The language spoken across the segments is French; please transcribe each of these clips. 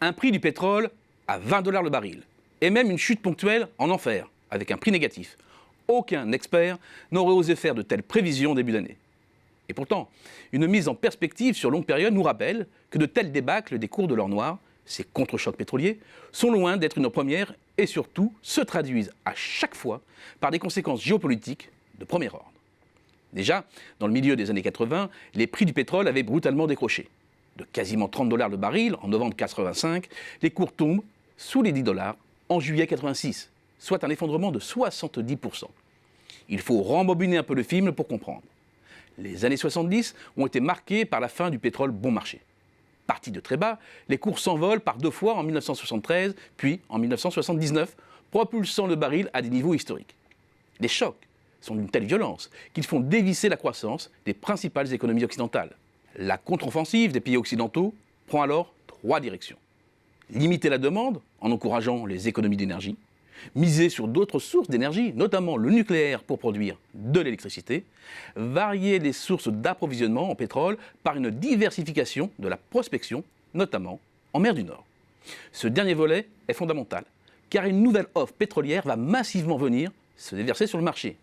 Un prix du pétrole à 20 $ le baril, et même une chute ponctuelle en enfer, avec un prix négatif. Aucun expert n'aurait osé faire de telles prévisions au début d'année. Et pourtant, une mise en perspective sur longue période nous rappelle que de tels débâcles des cours de l'or noir, ces contre-chocs pétroliers, sont loin d'être une première et surtout se traduisent à chaque fois par des conséquences géopolitiques de premier ordre. Déjà, dans le milieu des années 80, les prix du pétrole avaient brutalement décroché. De quasiment 30 $ le baril en novembre 85, les cours tombent sous les 10 $ en juillet 86, soit un effondrement de 70%. Il faut rembobiner un peu le film pour comprendre. Les années 70 ont été marquées par la fin du pétrole bon marché. Partis de très bas, les cours s'envolent par 2 fois en 1973, puis en 1979, propulsant le baril à des niveaux historiques. Les chocs sont d'une telle violence qu'ils font dévisser la croissance des principales économies occidentales. La contre-offensive des pays occidentaux prend alors 3 directions. Limiter la demande en encourageant les économies d'énergie, miser sur d'autres sources d'énergie, notamment le nucléaire pour produire de l'électricité, varier les sources d'approvisionnement en pétrole par une diversification de la prospection, notamment en mer du Nord. Ce dernier volet est fondamental, car une nouvelle offre pétrolière va massivement venir se déverser sur le marché.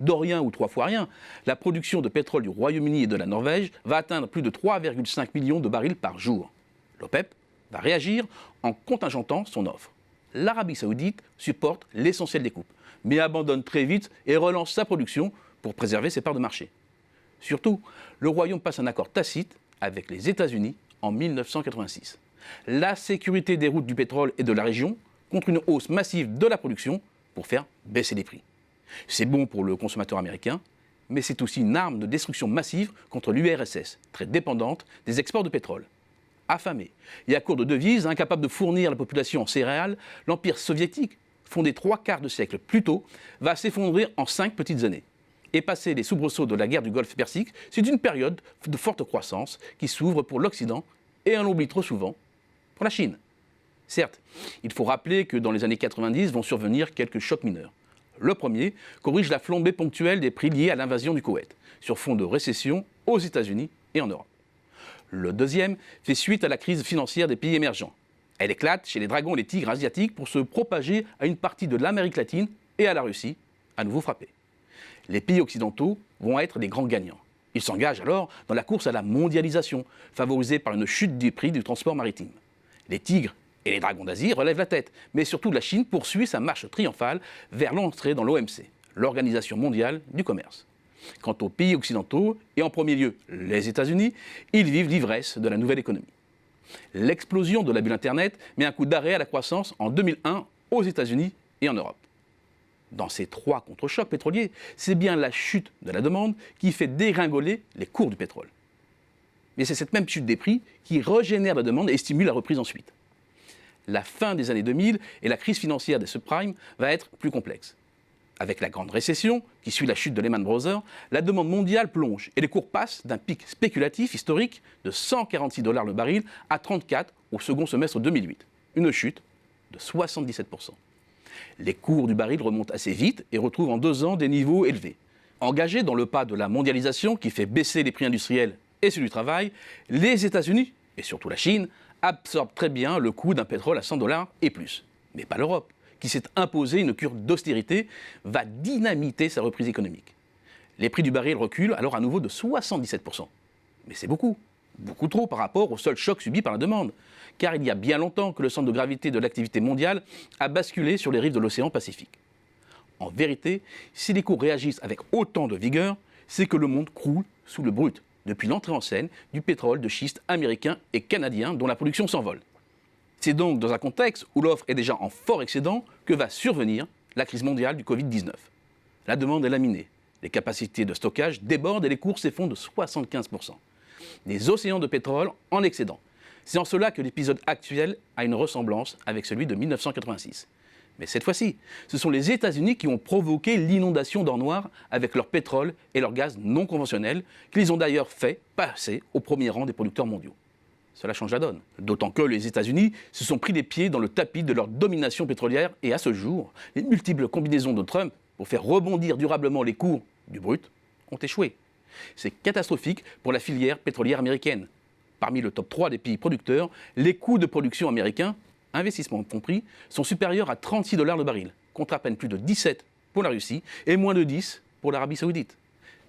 De rien ou 3 fois rien, la production de pétrole du Royaume-Uni et de la Norvège va atteindre plus de 3,5 millions de barils par jour. L'OPEP va réagir en contingentant son offre. L'Arabie Saoudite supporte l'essentiel des coupes, mais abandonne très vite et relance sa production pour préserver ses parts de marché. Surtout, le Royaume passe un accord tacite avec les États-Unis en 1986. La sécurité des routes du pétrole et de la région contre une hausse massive de la production pour faire baisser les prix. C'est bon pour le consommateur américain, mais c'est aussi une arme de destruction massive contre l'URSS, très dépendante des exports de pétrole. Affamé et à court de devises, incapable de fournir la population en céréales, l'Empire soviétique, fondé 3/4 de siècle plus tôt, va s'effondrer en 5 petites années. Et passer les soubresauts de la guerre du Golfe Persique, c'est une période de forte croissance qui s'ouvre pour l'Occident et, on l'oublie trop souvent, pour la Chine. Certes, il faut rappeler que dans les années 90 vont survenir quelques chocs mineurs. Le premier corrige la flambée ponctuelle des prix liés à l'invasion du Koweït, sur fond de récession aux États-Unis et en Europe. Le deuxième fait suite à la crise financière des pays émergents. Elle éclate chez les dragons et les tigres asiatiques pour se propager à une partie de l'Amérique latine et à la Russie, à nouveau frappée. Les pays occidentaux vont être les grands gagnants. Ils s'engagent alors dans la course à la mondialisation, favorisée par une chute des prix du transport maritime. Les tigres et les dragons d'Asie relèvent la tête, mais surtout la Chine poursuit sa marche triomphale vers l'entrée dans l'OMC, l'Organisation mondiale du commerce. Quant aux pays occidentaux, et en premier lieu les États-Unis, ils vivent l'ivresse de la nouvelle économie. L'explosion de la bulle Internet met un coup d'arrêt à la croissance en 2001 aux États-Unis et en Europe. Dans ces 3 contre-chocs pétroliers, c'est bien la chute de la demande qui fait dégringoler les cours du pétrole. Mais c'est cette même chute des prix qui régénère la demande et stimule la reprise ensuite. La fin des années 2000 et la crise financière des subprimes va être plus complexe. Avec la grande récession, qui suit la chute de Lehman Brothers, la demande mondiale plonge et les cours passent d'un pic spéculatif historique de 146 $ le baril à 34 au second semestre 2008. Une chute de 77%. Les cours du baril remontent assez vite et retrouvent en 2 ans des niveaux élevés. Engagés dans le pas de la mondialisation qui fait baisser les prix industriels et ceux du travail, les États-Unis, et surtout la Chine, absorbent très bien le coût d'un pétrole à 100 $ et plus. Mais pas l'Europe, qui s'est imposée une cure d'austérité, va dynamiter sa reprise économique. Les prix du baril reculent alors à nouveau de 77%. Mais c'est beaucoup, beaucoup trop par rapport au seul choc subi par la demande. Car il y a bien longtemps que le centre de gravité de l'activité mondiale a basculé sur les rives de l'océan Pacifique. En vérité, si les cours réagissent avec autant de vigueur, c'est que le monde croule sous le brut, depuis l'entrée en scène du pétrole de schiste américain et canadien dont la production s'envole. C'est donc dans un contexte où l'offre est déjà en fort excédent que va survenir la crise mondiale du Covid-19. La demande est laminée, les capacités de stockage débordent et les cours s'effondrent de 75%. Des océans de pétrole en excédent. C'est en cela que l'épisode actuel a une ressemblance avec celui de 1986. Mais cette fois-ci, ce sont les États-Unis qui ont provoqué l'inondation d'or noir avec leur pétrole et leur gaz non conventionnels, qu'ils ont d'ailleurs fait passer au premier rang des producteurs mondiaux. Cela change la donne. D'autant que les États-Unis se sont pris les pieds dans le tapis de leur domination pétrolière et à ce jour, les multiples combinaisons de Trump pour faire rebondir durablement les cours du brut ont échoué. C'est catastrophique pour la filière pétrolière américaine. Parmi le top 3 des pays producteurs, les coûts de production américains, investissements compris, sont supérieurs à 36 $ le baril, contre à peine plus de 17 pour la Russie et moins de 10 pour l'Arabie Saoudite.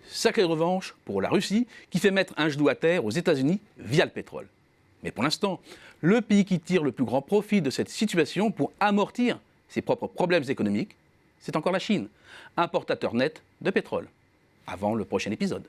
Sacrée revanche pour la Russie qui fait mettre un genou à terre aux États-Unis via le pétrole. Mais pour l'instant, le pays qui tire le plus grand profit de cette situation pour amortir ses propres problèmes économiques, c'est encore la Chine, importateur net de pétrole. Avant le prochain épisode.